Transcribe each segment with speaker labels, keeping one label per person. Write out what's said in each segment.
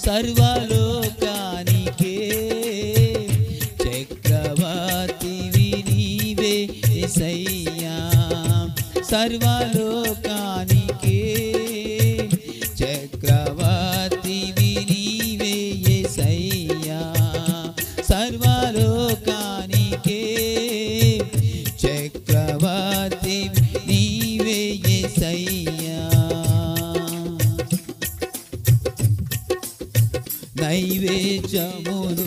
Speaker 1: సర్వలోకానికే చక్రవర్తివి నీవే యేసయ్యా సర్వలోకానికే చక్రవర్తివి నీవే యేసయ్యా సర్వలోకానికే చక్రవర్తివి నీవే యేసయ్యా నైవేద్యములు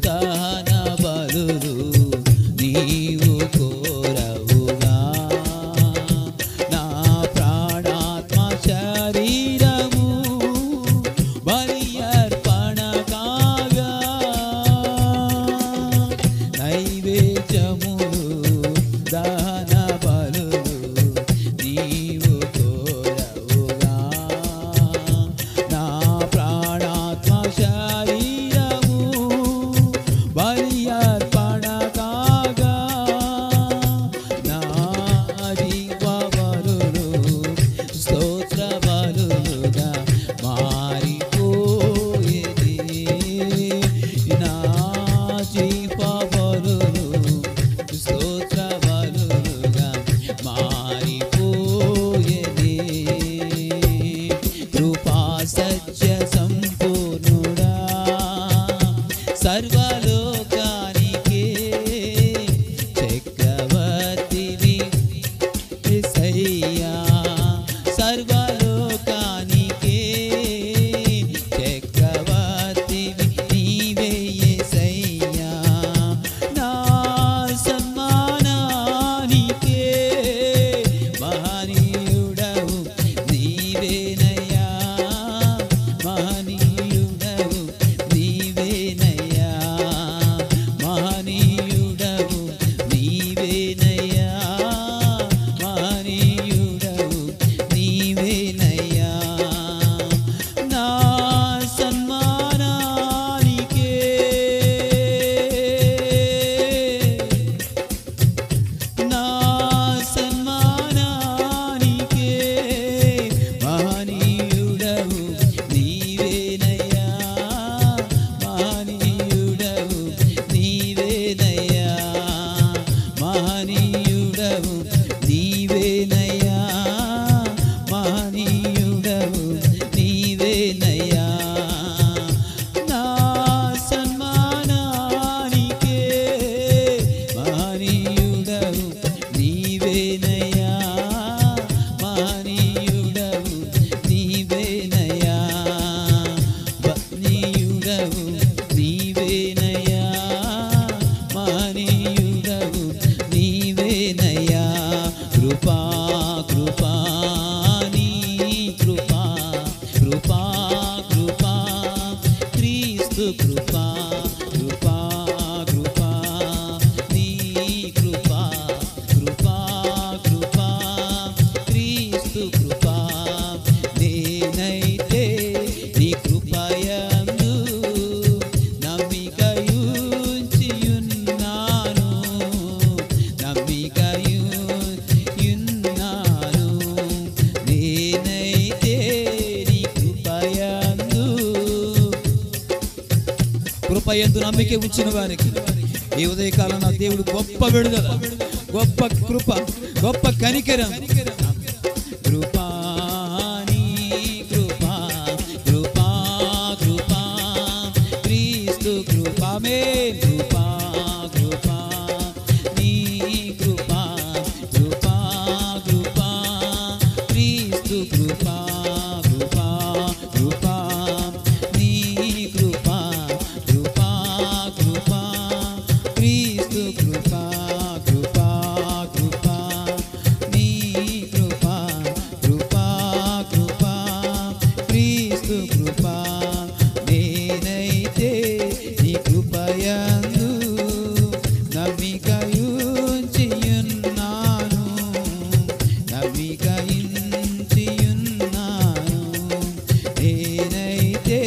Speaker 1: దహన బలులు నీవు కోరవుగా నా ప్రాణాత్మ శరీరము బలి అర్పణ కాగా నైవేద్యములు దహన బలులు నీవు కోరవుగా నా ప్రాణాత్మ శరీరము బలి అర్పణ కాగా నా జీవ బలులు స్తోత్ర బలులుగా మారిపోయేది నా జీవ బలులు స్తోత్ర బలులుగా మారిపోయేది కృపా సత్య సంపూర్ణుడా సర్వలోకానికే చక్రవర్తివి యేసయ్యా సర్వలోకానికే చక్రవర్తివి నీవే యేసయ్యా నా సన్మానానికే మహనీయుడవు నీవేనయ్యా మహనీయుడవు నీవేనయ్యా మహనీయుడవు నీవేనయ్యా మహనీయుడవు నీవేనయ్యా నా సన్మానానికే నా సన్మానానికే మహనీయుడవు నీవేనయ్యా మహనీయుడవు నీవేనయ్యా మహనీయుడవు నీవేనయ్యా మహనీయుడవు నీవేనయ్యా నా సన్మానానికే మహనీయుడవు నీవేనయ్యా మహనీయుడవు నీవేనయ్యా మహనీయుడవు నీవేనయ్యా మహనీయుడవు నీవేనయ్యా కృపా కృపా నీ కృపా కృపా కృపా క్రీస్తు కృపా కృపా కృపా నీ కృపా కృపా కృపా క్రీస్తు కృపా నేనైతే నీ కృపయందు నమ్మికయుంచియున్నాను నమ్మికయున్నాను నేనైతే నీ కృపయందు కృపయందు నమ్మిక ఉంచిన వారికి ఈ ఉదయకాలం నా దేవుడు గొప్ప విడుదల గొప్ప కృప గొప్ప కనికరం కృపా నీ కృపా కృపా కృపా క్రీస్తు కృపమే కృపా కృపా నీ కృపా కృపా కృపా క్రీస్తు కృపా కృపా కృపా నీ కృపా కృపా కృపా క్రీస్తు కృపా కృపా కృపా నీ కృపా కృపా కృపా క్రీస్తు కృపా నేనైతే నీ కృపయందు నమ్మికయుంచియున్నాను నమ్మికయుంచియున్నాను నేనైతే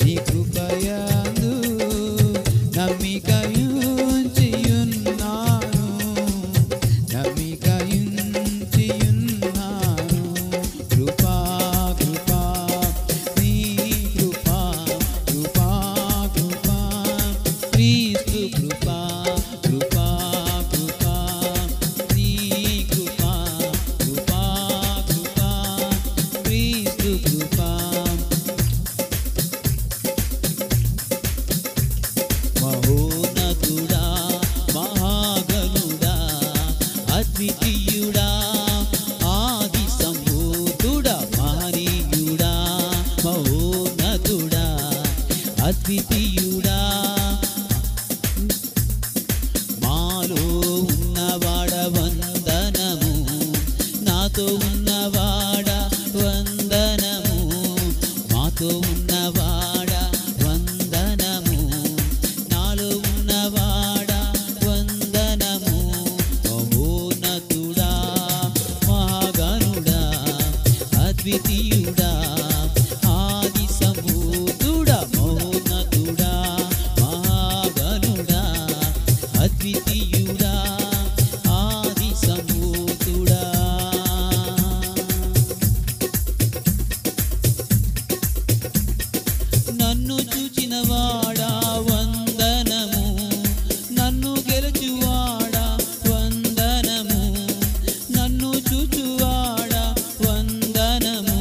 Speaker 1: నీ కృపయందు నమ్మికయుంచియున్నాను నమ్మికయుంచియున్నాను కృపా కృపా నీ కృపా ఉన్నవాడా వందనము, మాతో ఉన్నవాడా వందనము, నాలో ఉన్నవాడా వందనము, మహోన్నతుడా మహాగణుడా అద్వితీయుడా ఆది సంభూతుడా, మహోన్నతుడా మహాగణుడా అద్వితీయుడా ఆది సంభూతుడా. నన్ను చూచినవాడా వందనము, నన్ను గెలుచువాడా వందనము, నన్ను చూచువాడా వందనము,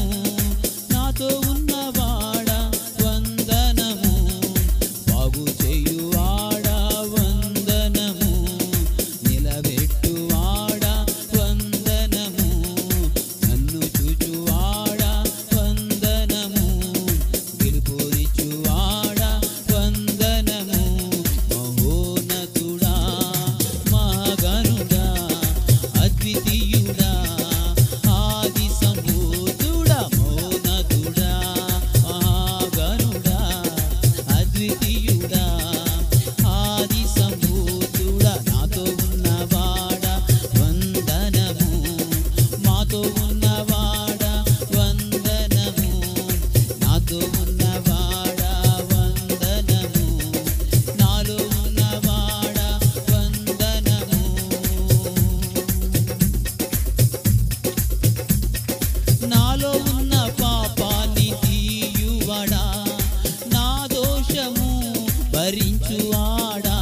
Speaker 1: నాతో ఉన్నవాడా వందనము, బాగు చేయువాడా వందనము, నిలబెట్టువాడా వందనము, నన్ను చూచువాడా వందనము, గెలుపునిచ్చువాడా వందనము, మహోన్నతుడా మహాగణుడా అద్వితీయుడా ఆది సంభూతుడా, మహోన్నతుడా మహాగణుడా అద్వితీయుడా ఆది సంభూతుడా, నాతో ఉన్నవాడా వందనము, మాతో ఉన్నవాడా వందనము, నాతో ఉన్నవాడా వందనము, నాలో ఉన్నవాడా వందనము. నాలో ఉన్న పాపాన్ని తీయువాడా, నా దోషము భరించువాడా,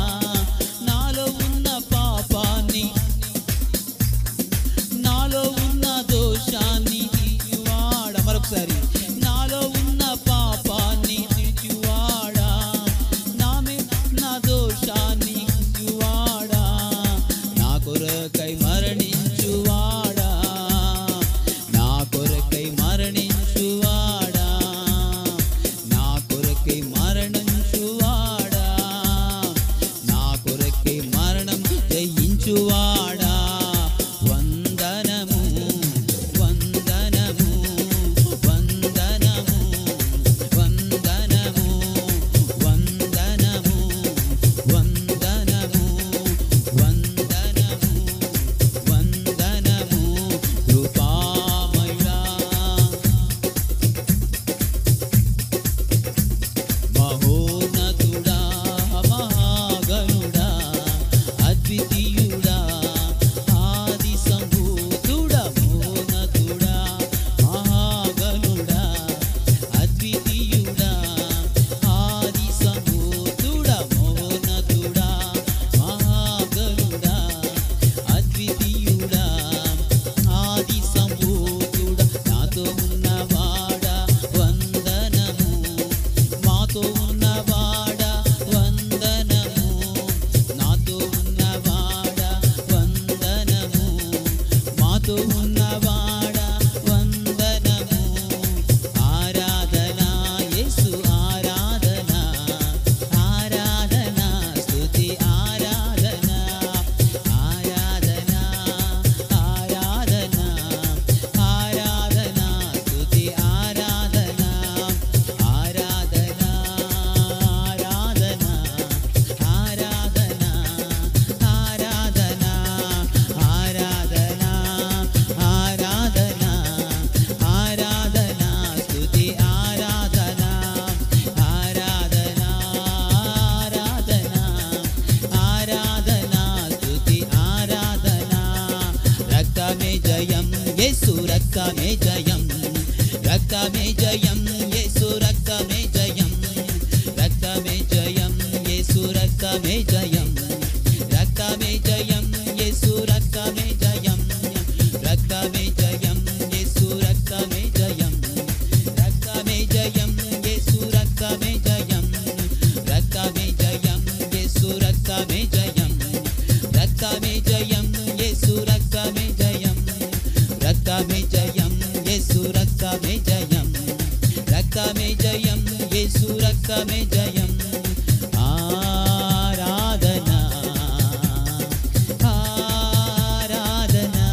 Speaker 1: నాలో ఉన్న పాపాన్ని, నాలో ఉన్న దోషాన్ని తీయువాడా, మరొకసారి నాలో ఉన్న పాపాన్ని తీర్చువాడా, నా దోషాన్ని తీర్చువాడా, నా కొరకై మరణించువాడా, నా కొరకై మరణించువాడా, నా కొరకై మరణించువాడా, నా కొరకై మరణం జయించువాడా, వందనము వందనము వందనము వందనము వందనము వందనము వందనము వందనము, కృపామయుడా మహోన్నతుడా మహాగణుడా అద్వితీయుడా ఆది సంభూతుడా, మహోన్నతుడా మహాగణుడా అద్వితీయుడా ఆది సంభూతుడా, మహోన్నతుడా మహాగణుడా అద్వితీయుడా ఆది సంభూతుడా, నాతో ఉన్నవాడా వందనము, మాతో ఉన్నవాడా వందనము, నాతో ఉన్నవాడా వందనము, మాతో ఉన్నవాడా వందనము. ఆరాధనా యేసు ఆరాధనా, ఆరాధనా స్తుతి ఆరాధనా, ఆరాధనా ఆరాధనా ఆరాధనా స్తుతి ఆరాధనా, ఆరాధనా ఆరాధనా ఆరాధనా ఆరాధనా ఆరాధనా ఆరాధనా ఆరాధనా స్తుతి ఆరాధనా, ఆరాధనా ఆరాధనా ఆరాధనా స్తుతి ఆరాధనా. రక్తమే జయం యేసు రక్తమే జయం, రక్తమే జయం యేసు రక్తమే జయం, రక్తమే జయం యేసు రక్తమే జయం, రక్తమే జయం యేసు రక్తమే జయం, రక్తమే జయం యేసు రక్తమే జయం, రక్తమే జయం యేసు రక్తమే జయం, రక్తమే జయం యేసు రక్తమే జయం, రక్తమే జయం యేసు రక్తమే జయం, రక్తమే జయం యేసు రక్తమే జయం, రక్తమే జయం యేసు రక్తమే జయం. ఆరాధనా ఆరాధనా ఆరాధనా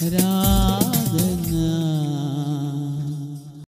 Speaker 1: రా